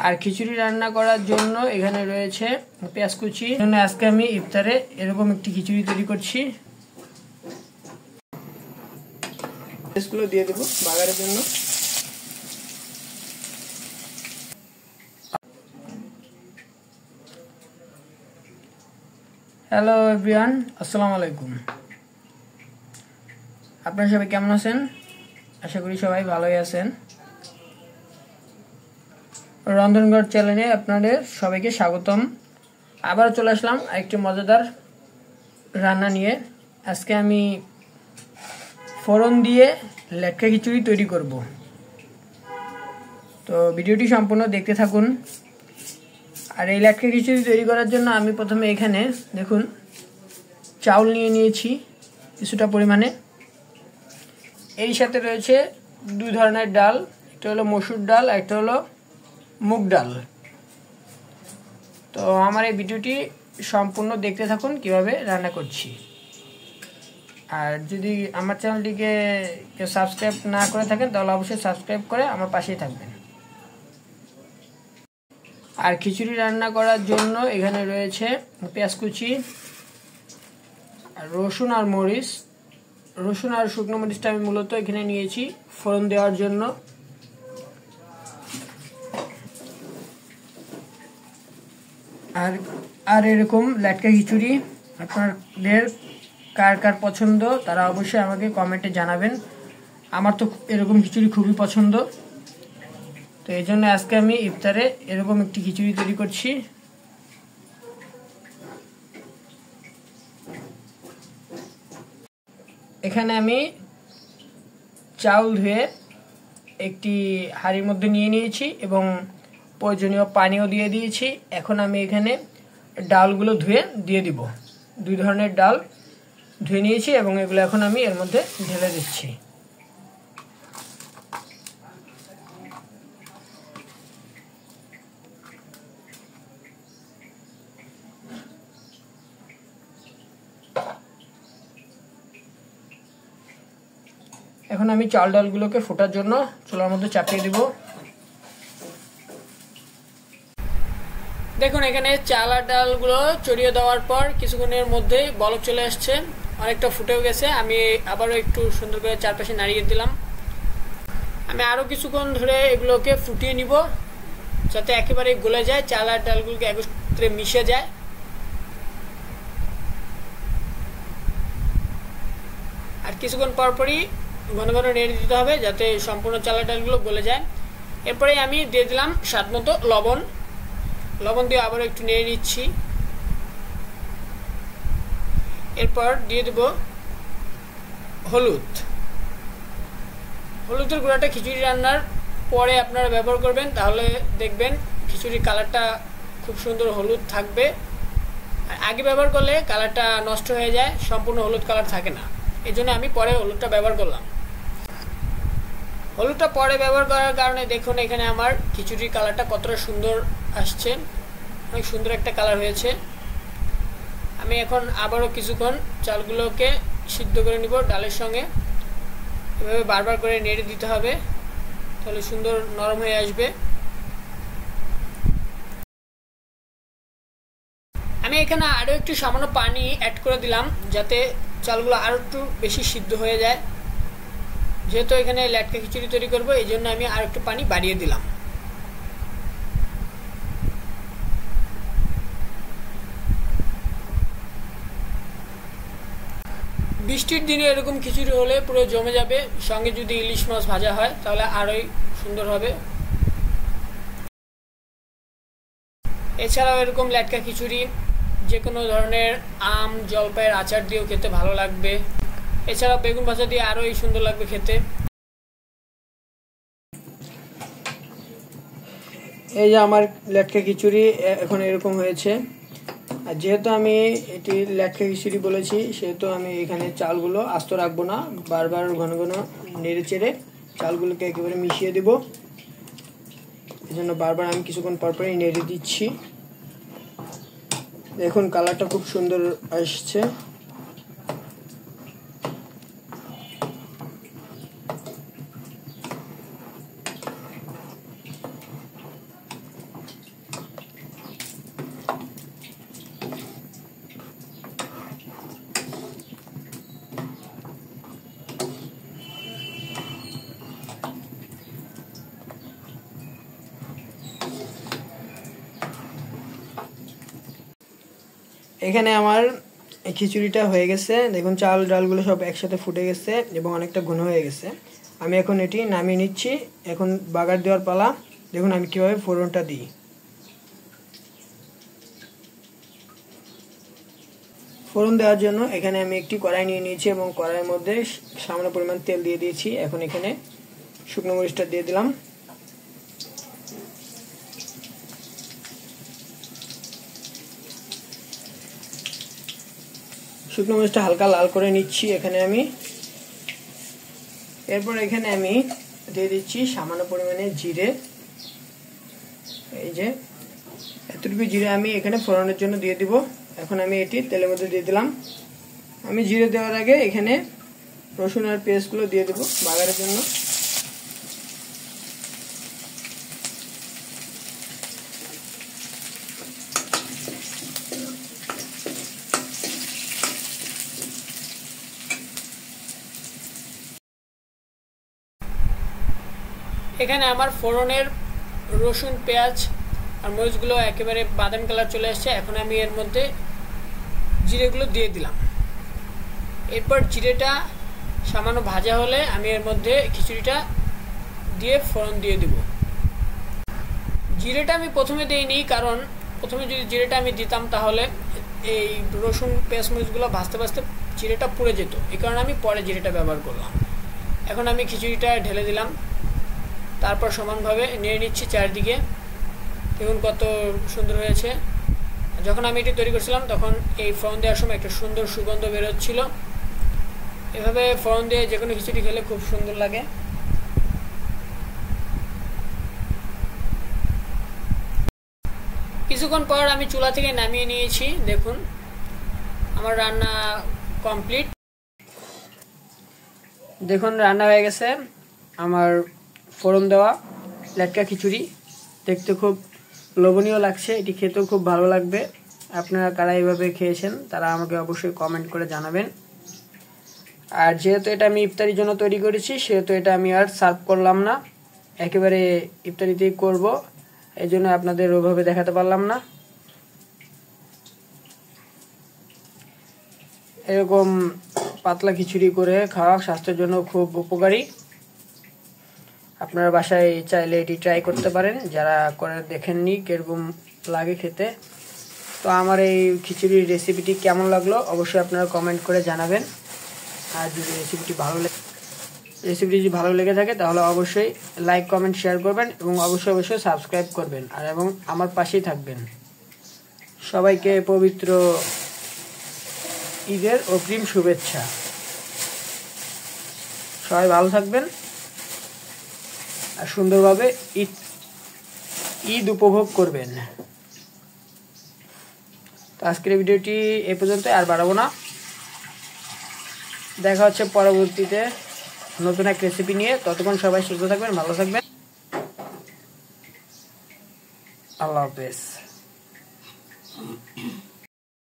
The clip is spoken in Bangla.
আর খিচুড়ি রান্না করার জন্য এখানে রয়েছে পেঁয়াজ কুচি। আজকে আমি ইফতারে এরকম একটি খিচুড়ি তৈরি করছি। পেঁয়াজগুলো দিয়ে দেবো বাগারের জন্য। হ্যালো এভরিওয়ান, আসসালামু আলাইকুম। আপনারা সবাই কেমন আছেন? আশা করি সবাই ভালোই আছেন। রন্ধনঘর চ্যানেলে আপনাদের সবাইকে স্বাগতম। আবার চলে আসলাম একটি মজাদার রান্না নিয়ে। আজকে আমি ফোড়ন দিয়ে লেটকা খিচুড়ি তৈরি করব। তো ভিডিওটি সম্পূর্ণ দেখতে থাকুন। আর এই লেটকা খিচুড়ি তৈরি করার জন্য আমি প্রথমে এখানে দেখুন চাউল নিয়ে নিয়েছি কিছুটা পরিমাণে। এই সাথে রয়েছে দুই ধরনের ডাল, একটা হলো মসুর ডাল, একটা হলো মুগ ডাল। তো আমার এই ভিডিওটি সম্পূর্ণ দেখতে থাকুন কিভাবে রান্না করছি। আর যদি আমার চ্যানেলটিকে কেউ সাবস্ক্রাইব না করে থাকেন তাহলে অবশ্যই সাবস্ক্রাইব করে আমার পাশেই থাকবেন। আর খিচুড়ি রান্না করার জন্য এখানে রয়েছে পেঁয়াজ কুচি, রসুন আর মরিচ। রসুন আর শুকনো মরিচটা আমি মূলত এখানে নিয়েছি ফোড়ন দেওয়ার জন্য। আর এরকম লেটকা খিচুড়ি আপনাদের কার কার পছন্দ তারা অবশ্যই আমাকে কমেন্টে জানাবেন। আমার তো এরকম খিচুড়ি খুবই পছন্দ। তো এই জন্য আজকে আমি ইফতারে এরকম একটি খিচুড়ি তৈরি করছি। এখানে আমি চাউল ধুয়ে একটি হাঁড়ির মধ্যে নিয়ে নিয়েছি এবং প্রয়োজনীয় পানিও দিয়ে দিয়েছি। এখন আমি এখানে ডালগুলো ধুয়ে দিয়ে দিব। দুই ধরনের ডাল ধুয়ে নিয়েছি এবং এগুলো এখন আমি এর মধ্যে ঢেলে দিচ্ছি। এখন আমি চাল ডালগুলোকে ফোটার জন্য চুলার মধ্যে চাপিয়ে দিব। দেখুন এখানে চাল আর ডালগুলো চড়িয়ে দেওয়ার পর কিছুক্ষণের মধ্যেই বলক চলে আসছে, অনেকটা ফুটেও গেছে। আমি আবারও একটু সুন্দর করে চারপাশে নাড়িয়ে দিলাম। আমি আরও কিছুক্ষণ ধরে এগুলোকে ফুটিয়ে নিব যাতে একেবারে গলে যায়, চাল আর ডালগুলোকে একত্রে মিশে যায়। আর কিছুক্ষণ পরপরই ঘন ঘন নেড়ে দিতে হবে যাতে সম্পূর্ণ চাল আর ডালগুলো গলে যায়। এরপরে আমি দিয়ে দিলাম স্বাদ মতো লবণ। লবণ দিয়ে আবার একটু নেড়ে নিচ্ছি। এরপর দিয়ে দেব হলুদ। হলুদের গুঁড়াটা খিচুড়ি রান্নার পরে আপনারা ব্যবহার করবেন, তাহলে দেখবেন খিচুড়ির কালারটা খুব সুন্দর হলুদ থাকবে। আর আগে ব্যবহার করলে কালারটা নষ্ট হয়ে যায়, সম্পূর্ণ হলুদ কালার থাকে না। এই জন্য আমি পরে হলুদটা ব্যবহার করলাম। হলুদটা পরে ব্যবহার করার কারণে দেখুন এখানে আমার খিচুড়ির কালারটা কতটা সুন্দর আসছে, অনেক সুন্দর একটা কালার হয়েছে। আমি এখন আবারও কিছুক্ষণ চালগুলোকে সিদ্ধ করে নিব ডালের সঙ্গে। এভাবে বারবার করে নেড়ে দিতে হবে, তাহলে সুন্দর নরম হয়ে আসবে। আমি এখানে আরও একটু সামান্য পানি অ্যাড করে দিলাম যাতে চালগুলো আরও একটু বেশি সিদ্ধ হয়ে যায়। যেহেতু এখানে লেটকা খিচুড়ি তৈরি করব এই জন্য আমি আর একটু পানি বাড়িয়ে দিলাম। বৃষ্টির দিনে এরকম খিচুড়ি হলে পুরো জমে যাবে, সঙ্গে যদি ইলিশ মাছ ভাজা হয় তাহলে আরোই সুন্দর হবে। এছাড়াও এরকম লেটকা খিচুড়ি যে কোনো ধরনের আম জলপাইয়ের আচার দিয়েও খেতে ভালো লাগবে। এছাড়াও বেগুন ভাজা দিয়ে আরোই সুন্দর লাগবে খেতে। এই যে আমার লেটকা খিচুড়ি এখন এরকম হয়েছে। আর যেহেতু আমি এটি লেটকা খিচুড়ি বলেছি সেহেতু আমি এখানে চালগুলো আস্ত রাখবো না, বারবার ঘন ঘন নেড়ে চেড়ে চালগুলোকে একেবারে মিশিয়ে দেব। এই জন্য বারবার আমি কিছুক্ষণ পরপরই নেড়ে দিচ্ছি। দেখুন কালারটা খুব সুন্দর আসছে। এখানে আমার খিচুড়িটা হয়ে গেছে, দেখুন চাল ডালগুলো সব একসাথে ফুটে গেছে এবং অনেকটা ঘন হয়ে গেছে। আমি এখন এটি নামিয়ে নিচ্ছি। এখন বাগার দেওয়ার পালা। দেখুন আমি কীভাবে ফোড়নটা দিই। ফোড়ন দেওয়ার জন্য এখানে আমি একটি কড়াই নিয়ে নিয়েছি এবং কড়াইয়ের মধ্যে সামান্য পরিমাণ তেল দিয়ে দিয়েছি। এখন এখানে শুকনো মরিচটা দিয়ে দিলাম। শুকনো মরিচটা হালকা লাল করে নিচ্ছি এখানে আমি। এরপর এখানে আমি দিয়ে দিচ্ছি সামান্য পরিমাণে জিরে। এই যে এতটুকু জিরে আমি এখানে ফোড়নের জন্য দিয়ে দিব। এখন আমি এটি তেলের মধ্যে দিয়ে দিলাম। আমি জিরে দেওয়ার আগে এখানে রসুন আর পেঁয়াজগুলো দিয়ে দেব বাগারের জন্য। এখানে আমার ফোড়নের রসুন পেঁয়াজ আর মরিচগুলো একেবারে বাদামি কালার চলে আসছে। এখন আমি এর মধ্যে জিরেগুলো দিয়ে দিলাম। এরপর জিরেটা সামান্য ভাজা হলে আমি এর মধ্যে খিচুড়িটা দিয়ে ফোড়ন দিয়ে দেব। জিরেটা আমি প্রথমে দিইনি, কারণ প্রথমে যদি জিরেটা আমি দিতাম তাহলে এই রসুন পেঁয়াজ মরিচগুলো ভাজতে ভাজতে জিরেটা পুড়ে যেত। এই কারণে আমি পরে জিরেটা ব্যবহার করলাম। এখন আমি খিচুড়িটা ঢেলে দিলাম, তারপর সমানভাবে নেড়ে নিচ্ছি চারদিকে। দেখুন কত সুন্দর হয়েছে। যখন আমি এটি তৈরি করছিলাম তখন এই ফোড়ন দেওয়ার সময় একটা সুন্দর সুগন্ধ বেরোচ্ছিল। এভাবে ফোড়ন দিয়ে যে কোনো খিচুড়ি খেলে খুব সুন্দর লাগে। কিছুক্ষণ পর আমি চুলা থেকে নামিয়ে নিয়েছি। দেখুন আমার রান্না কমপ্লিট। দেখুন রান্না হয়ে গেছে আমার ফোড়ন দেওয়া লেটকা খিচুড়ি। দেখতে খুব লোভনীয় লাগছে, এটি খেতেও খুব ভালো লাগবে। আপনারা কারা এইভাবে খেয়েছেন তারা আমাকে অবশ্যই কমেন্ট করে জানাবেন। আর যেহেতু এটা আমি ইফতারির জন্য তৈরি করেছি সেহেতু এটা আমি আর সার্ভ করলাম না, একেবারে ইফতারিতেই করব, এই জন্য আপনাদের ওইভাবে দেখাতে পারলাম না। এরকম পাতলা খিচুড়ি করে খাওয়া স্বাস্থ্যের জন্য খুব উপকারী। আপনারা বাসায় চাইলে এটি ট্রাই করতে পারেন, যারা করে দেখেননি কিরকম লাগে খেতে। তো আমার এই খিচুড়ির রেসিপিটি কেমন লাগলো অবশ্যই আপনারা কমেন্ট করে জানাবেন। আর যদি রেসিপিটি যদি ভালো লেগে থাকে তাহলে অবশ্যই লাইক কমেন্ট শেয়ার করবেন এবং অবশ্যই সাবস্ক্রাইব করবেন আর এবং আমার পাশেই থাকবেন। সবাইকে পবিত্র ঈদের অগ্রিম শুভেচ্ছা। সবাই ভালো থাকবেন আর সুন্দরভাবে ঈদ উপভোগ করবেন। তো আজকের ভিডিওটি এ পর্যন্ত, আর বাড়াবো না। দেখা হচ্ছে পরবর্তীতে নতুন এক রেসিপি নিয়ে। ততক্ষণ সবাই সুস্থ থাকবেন, ভালো থাকবেন। আল্লাহ হাফেজ।